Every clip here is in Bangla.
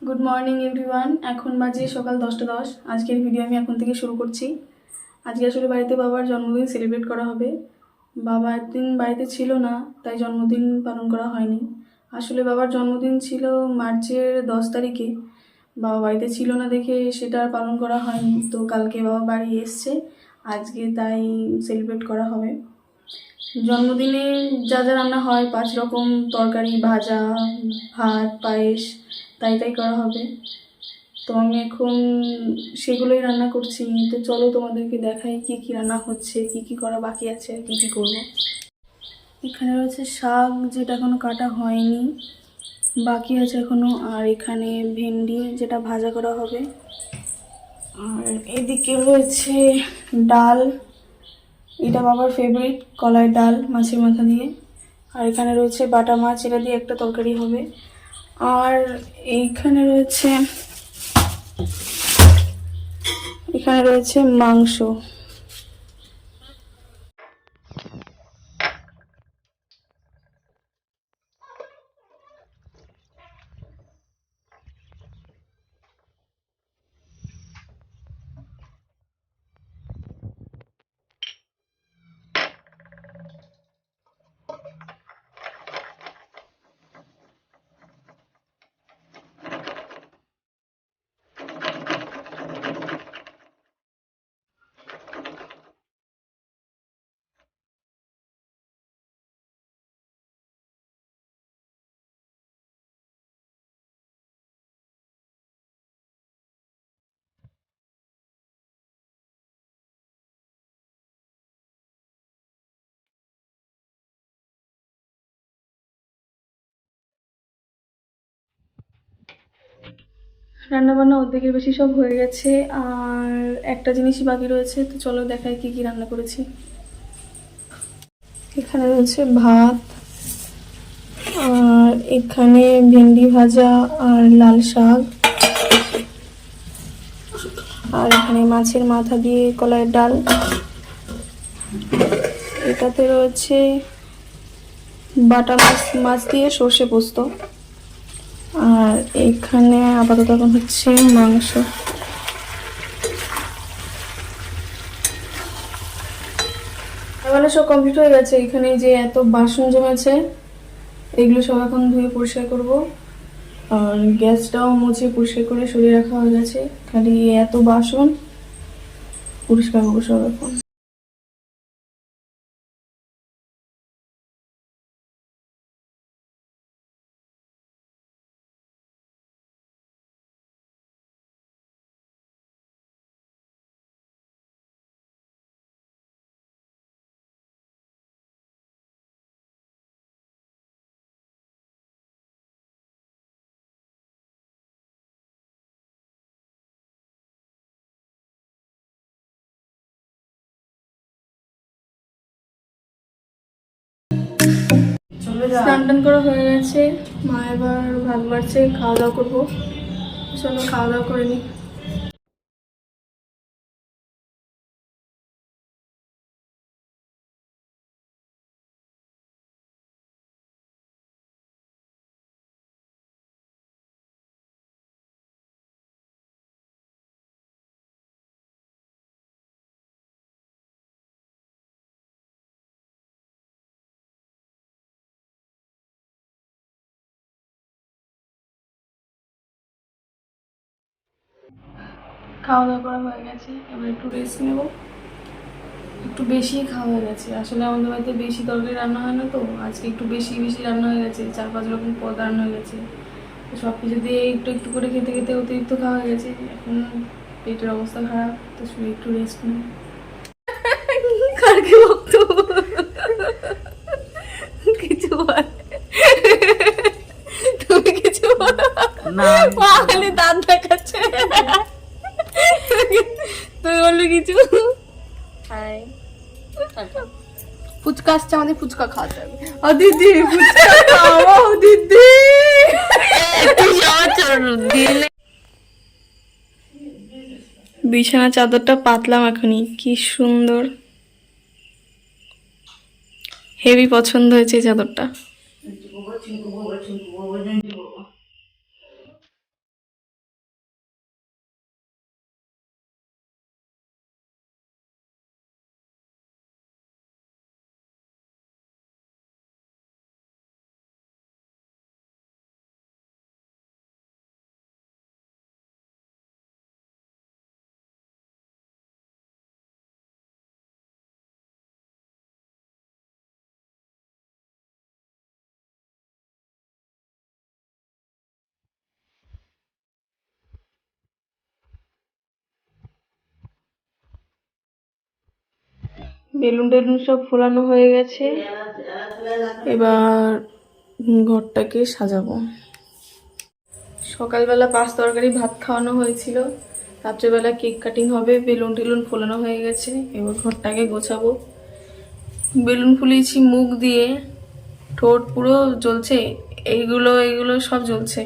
Good morning everyone. এখন বাজে সকাল 10টা 10। আজকের ভিডিও আমি এখন থেকে শুরু করছি। আজকে আসলে বাড়িতে বাবার জন্মদিন সেলিব্রেট করা হবে। বাবা একদিন বাড়িতে ছিল না, তাই জন্মদিন পালন করা হয়নি। আসলে বাবার জন্মদিন ছিল মার্চের 10 তারিখে। বাবা বাড়িতে ছিল না দেখে সেটা আর পালন করা হয়নি। তো কালকে বাবা বাড়ি এসছে, আজকে তাই সেলিব্রেট করা হবে। জন্মদিনে যা যা রান্না হয় 5 রকম তরকারি, ভাজা, ভাত, পায়েস, তাই করা হবে। তো আমি এখন সেগুলোই রান্না করছি। তো চলো তোমাদেরকে দেখাই কি কি রান্না হচ্ছে, কি কি করা বাকি আছে আর কি কি করবো। এখানে রয়েছে শাক, যেটা এখনো কাটা হয়নি, বাকি আছে এখনো। আর এখানে ভেন্ডি, যেটা ভাজা করা হবে। আর এদিকে রয়েছে ডাল, এটা বাবার ফেভারিট, কলাই ডাল মাছের মাথা দিয়ে। আর এখানে রয়েছে বাটা মাছ, এটা দিয়ে একটা তরকারি হবে। আর এখানে রয়েছে মাংস। রান্নাবান্না অর্ধেকের বেশি সব হয়ে গেছে, আর একটা জিনিসই বাকি রয়েছে। তো চলো দেখাই কি কি রান্না করেছি। এখানে রয়েছে ভাত, আর এখানে ভেন্ডি ভাজা আর লাল শাক, আর এখানে মাছের মাথা দিয়ে কলাইয়ের ডাল। এটাতে রয়েছে বাটা মাছ দিয়ে সর্ষে পোস্ত। আর এখানে আপাতত এখন হচ্ছে মাংস। রান্না সব কমপ্লিট হয়ে গেছে। এখানে যে এত বাসন জমেছে, এগুলো সব এখন ধুয়ে পরিষ্কার করব। আর গ্যাসটাও মুছে পরিষ্কার করে সরিয়ে রাখা হয়ে গেছে। খালি এত বাসন পরিষ্কার করবো সব এখন। স্নান টান করা হয়ে গেছে, মা এবার ভাত বাড়ছে, খাওয়া দাওয়া করবো। চলো খাওয়া দাওয়া করে নিই। খাওয়া দাওয়া করা হয়ে গেছে, এবার একটু রেস্ট নেব। একটু বেশি খাওয়া হয়ে গেছে, আসলে আমাদের বাড়িতে বেশি তরকারি রান্না হয় না। তো আজকে একটু বেশি বেশি রান্না হয়ে গেছে, 4-5 রকম পদ রান্না হয়ে গেছে। তো সব কিছু দিয়ে একটু একটু করে খেতে খেতে অতিরিক্ত খাওয়া হয়ে গেছে। এখন পেটের অবস্থা খারাপ, তো শুধু একটু রেস্ট নেব। কারকে বক্তব্য কিছু বল, তুমি কিছু বলো না, খালি দাঁত দেখাচ্ছে। তুমি বললো কিছু। হাই, ফুচকা আসছে, আমাদের ফুচকা খাওয়াতে হবে। ও দিদি ফুচকা খাওয়াও দিদি। বিছানা চাদরটা পাতলাম এখনই, কি সুন্দর, হেভি পছন্দ হয়েছে এই চাদরটা। বেলুন টেলুন সব ফোলানো হয়ে গেছে, এবার ঘরটাকে সাজাবো। সকালবেলা পাঁচ তরকারি ভাত খাওয়ানো হয়েছিল, রাত্রেবেলা কেক কাটিং হবে, বেলুন টেলুন ফোলানো হয়ে গেছে, এবার ঘরটাকে গোছাবো। বেলুন ফুলিয়েছি মুখ দিয়ে, ঠোঁট পুরো জ্বলছে, এইগুলো সব জ্বলছে।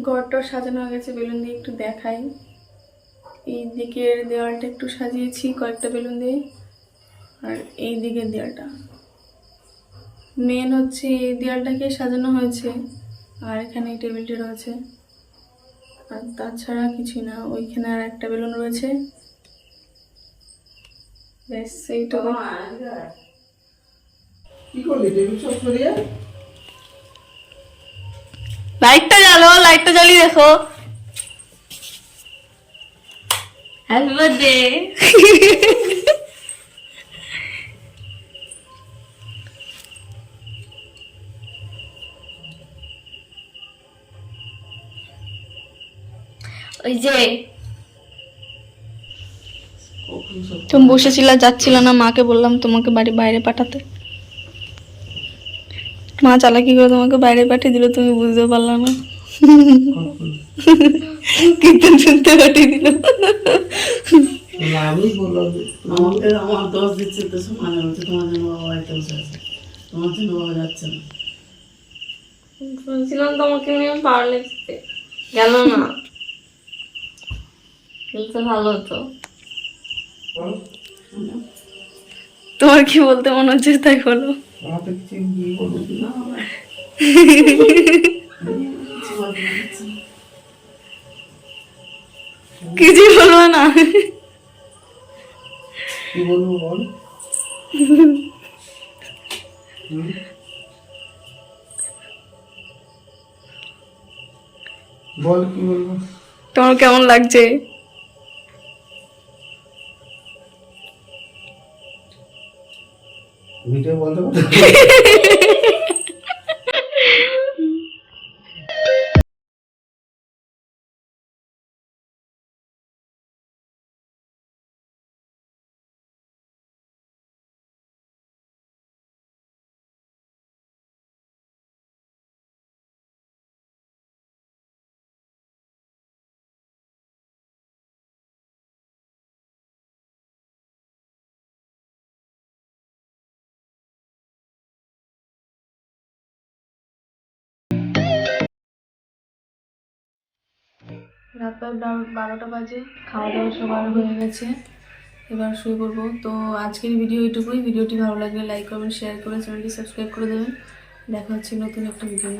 ঘরটা সাজানো হয়ে গেছে, বেলুন দিয়ে একটু দেখাই। এই দিকের দেওয়ালটা একটু সাজিয়েছি কয়েকটা বেলুন দিয়ে, আর এই দিকের দেওয়ালটা মেন হচ্ছে, এই দেওয়ালটাকে সাজানো হয়েছে, আর এখানে এই টেবিলটা রয়েছে, আর তাছাড়া কিছুই না। ওইখানে আর একটা বেলুন রয়েছে, ব্যাস এইটুকু। লাইটটা জ্বালিয়ে দেখো। Happy birthday. ওই যে তুমি বসেছিল, যাচ্ছিল না, মাকে বললাম তোমাকে বাইরে পাঠাতে, মা চালাকি করে তোমাকে বাইরে পাঠিয়ে দিল, তুমি বুঝতে পারলা না, কীর্তন শুনতে পাঠিয়ে দিল। আমি বললাম আমার দোষ দিচ্ছে তো সমানে হচ্ছে, তোমার জন্য বাবা বাড়িতে বসে আছে, তোমার জন্য বাবা যাচ্ছে না। বলছিলাম তোমাকে নিয়ে পারলে গেল না, খেলতে ভালো হতো। তোমার কি বলতে মনে হচ্ছে তাই বলো। কিছুই বলবো না। কি বলবো বল। বল কি বলবো। তোমার কেমন লাগছে? ভিডিও বলতে পারো। রাত 12টা বাজে, খাওয়া দাওয়া সবার হয়ে গেছে, এবার শুয়ে পড়বো। তো আজকের ভিডিও এইটুকুই। ভিডিওটি ভালো লাগলে লাইক করবেন, শেয়ার করে চ্যানেলটি সাবস্ক্রাইব করে দেবেন। দেখা হচ্ছে নতুন একটা ভিডিও।